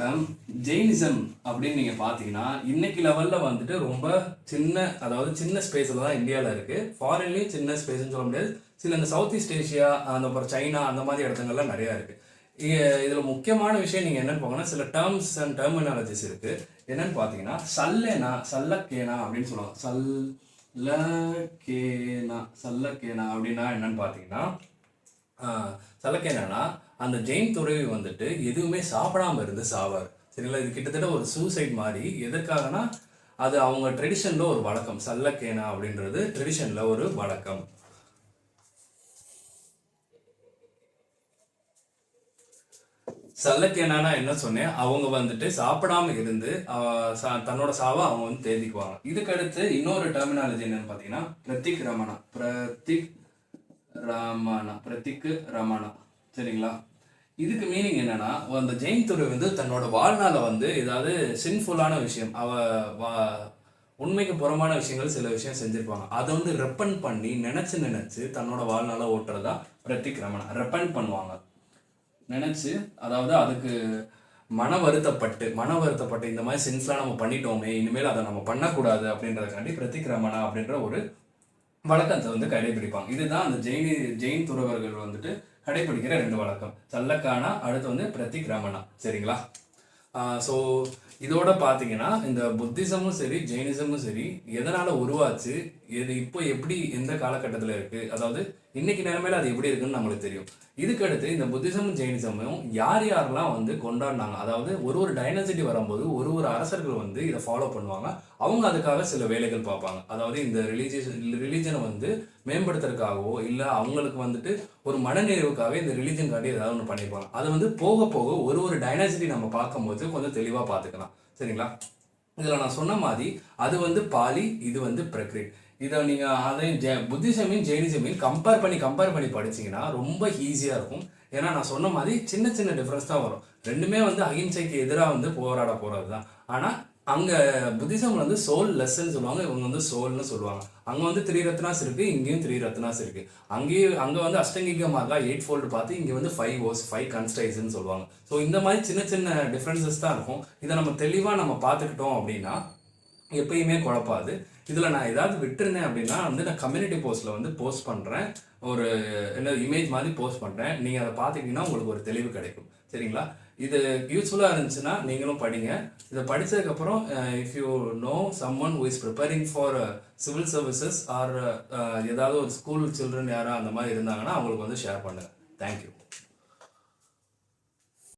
ஜெயினிசம் அப்படின்னு நீங்க பாத்தீங்கன்னா இன்னைக்கு லெவல்ல வந்துட்டு ரொம்ப சின்ன ஸ்பேஸ்ல தான் இந்தியாவில் இருக்கு. ஃபாரின்லயும் சின்ன ஸ்பேஸ்ன்னு சொல்ல முடியாது. சில இந்த சவுத் ஈஸ்ட் ஏஷியா, அப்புறம் சைனா, அந்த மாதிரி இடத்துங்கள்லாம் நிறைய இருக்கு. இதுல முக்கியமான விஷயம் நீங்க என்னன்னு பாத்தீங்கன்னா சில டேர்ம்ஸ் அண்ட் டெர்மினாலஜிஸ் இருக்கு. என்னன்னு பாத்தீங்கன்னா சல்லக்கேனா அப்படின்னு சொல்லுவாங்க. சல்லக்கேனா அப்படின்னா என்னன்னு பாத்தீங்கன்னா சல்லக்கேனா அந்த ஜெயின் துறவி வந்துட்டு எதுவுமே சாப்பிடாம இருந்து சாவார். சரிங்களா? இது கிட்டத்தட்ட ஒரு சூசைட் மாதிரி. எதற்காகனா அது அவங்க ட்ரெடிஷன்ல ஒரு வழக்கம். சல்லக்கேனா அப்படின்றது ட்ரெடிஷன்ல ஒரு வழக்கம். சல்லக்கேனா என்ன சொன்னேன், அவங்க வந்துட்டு சாப்பிடாம இருந்து தன்னோட சாவை அவங்க வந்து தேதிக்குவாங்க. இதுக்கடுத்து இன்னொரு டெர்மினாலஜி என்னன்னு பாத்தீங்கன்னா பிரத்திக் ரமணா. சரிங்களா? இதுக்கு மீனிங் என்னன்னா அந்த ஜெயின் துறவி வந்து தன்னோட வாழ்நாள வந்து ஏதாவது சின்ஃபுல்லான விஷயம், உண்மைக்கு புறமான விஷயங்கள் சில விஷயம் செஞ்சிருப்பாங்க. அதை வந்து ரெப்பன் பண்ணி நினைச்சு தன்னோட வாழ்நாள ஓட்டுறதா பிரத்திக் ரமணா. ரெப்பன் பண்ணுவாங்க நினைச்சு, அதாவது அதுக்கு மன வருத்தப்பட்டு இந்த மாதிரி சின்ஸ்லாம் நம்ம பண்ணிட்டோமே, இனிமேல் அதை நம்ம பண்ணக்கூடாது அப்படின்றதுக்காண்டி பிரத்திக் ரமணா அப்படின்ற ஒரு வழக்கத்தை வந்து கடைபிடிப்பாங்க. இதுதான் அந்த ஜெயின் துறவர்கள் வந்துட்டு கடைபிடிக்கிற ரெண்டு வழக்கம். சல்லக்கானா, அடுத்து வந்து பிரத்திக் ரமணா. சரிங்களா? ஸோ இதோட பார்த்தீங்கன்னா இந்த புத்திசமும் சரி ஜெயினிசமும் சரி எதனால உருவாச்சு, இது இப்போ எப்படி எந்த காலகட்டத்தில் இருக்கு, அதாவது இன்னைக்கு நிலைமையில அது எப்படி இருக்குன்னு நம்மளுக்கு தெரியும். இதுக்கடுத்து இந்த புத்திசமும் ஜெயினிசமும் யாரெல்லாம் வந்து கொண்டாடினாங்க, அதாவது ஒரு டைனசிட்டி வரும்போது ஒரு அரசர்கள் வந்து இதை ஃபாலோ பண்ணுவாங்க. அவங்க அதுக்காக சில வேலைகள் பார்ப்பாங்க. அதாவது இந்த ரிலீஜனை வந்து மேம்படுத்துறதுக்காகவோ இல்லை அவங்களுக்கு வந்துட்டு ஒரு மனநிறைவுக்காக இந்த ரிலீஜன் காட்டி ஏதாவது ஒன்று பண்ணியிருப்பாங்க. அது வந்து போக போக ஒரு டைனாசிட்டி நம்ம பார்க்கும்போது கொஞ்சம் தெளிவாக பார்த்துக்கலாம். சரிங்களா? இதில் நான் சொன்ன மாதிரி அது வந்து பாலி, இது வந்து பிரக்ரிட். இதை நீங்கள் அதையும் புத்திசமையும் ஜெயினிசமையும் கம்பேர் பண்ணி படிச்சிங்கன்னா ரொம்ப ஈஸியாக இருக்கும். ஏன்னா நான் சொன்ன மாதிரி சின்ன டிஃப்ரென்ஸ் தான் வரும். ரெண்டுமே வந்து அகிம்சைக்கு எதிராக வந்து போராட போகிறது தான். ஆனால் அங்கே புத்திசம் வந்து சோல் லெஸ்ன்னு சொல்லுவாங்க, இவங்க வந்து சோல்னு சொல்லுவாங்க. அங்கே வந்து 3 ரத்னாஸ் இருக்குது, இங்கேயும் 3 ரத்னாஸ் இருக்குது. அங்கே வந்து அஷ்டங்கிக மார்க்கா 8 ஃபோல்டு பார்த்து இங்கே வந்து 5 ஓஸ் 5 கன்ஸ்டைஸ்ன்னு சொல்லுவாங்க. ஸோ இந்த மாதிரி சின்ன டிஃப்ரென்சஸ் தான் இருக்கும். இதை நம்ம தெளிவாக நம்ம பார்த்துக்கிட்டோம் அப்படின்னா எப்பயுமே குழப்பாது. இதில் நான் ஏதாவது விட்டுருந்தேன் அப்படின்னா வந்து நான் கம்யூனிட்டி போஸ்ட்டில் வந்து போஸ்ட் பண்ணுறேன், ஒரு இமேஜ் மாதிரி போஸ்ட் பண்ணுறேன். நீங்கள் அதை பார்த்துக்கிட்டீங்கன்னா உங்களுக்கு ஒரு தெளிவு கிடைக்கும். சரிங்களா? இது யூஸ்ஃபுல்லாக இருந்துச்சுன்னா நீங்களும் படிங்க. இதை படித்ததுக்கப்புறம் if you know someone who is preparing for civil services or ஏதாவது ஒரு ஸ்கூல் சில்ட்ரன் யாராவது அந்த மாதிரி இருந்தாங்கன்னா அவங்களுக்கு வந்து ஷேர் பண்ணுங்கள். தேங்க்யூ.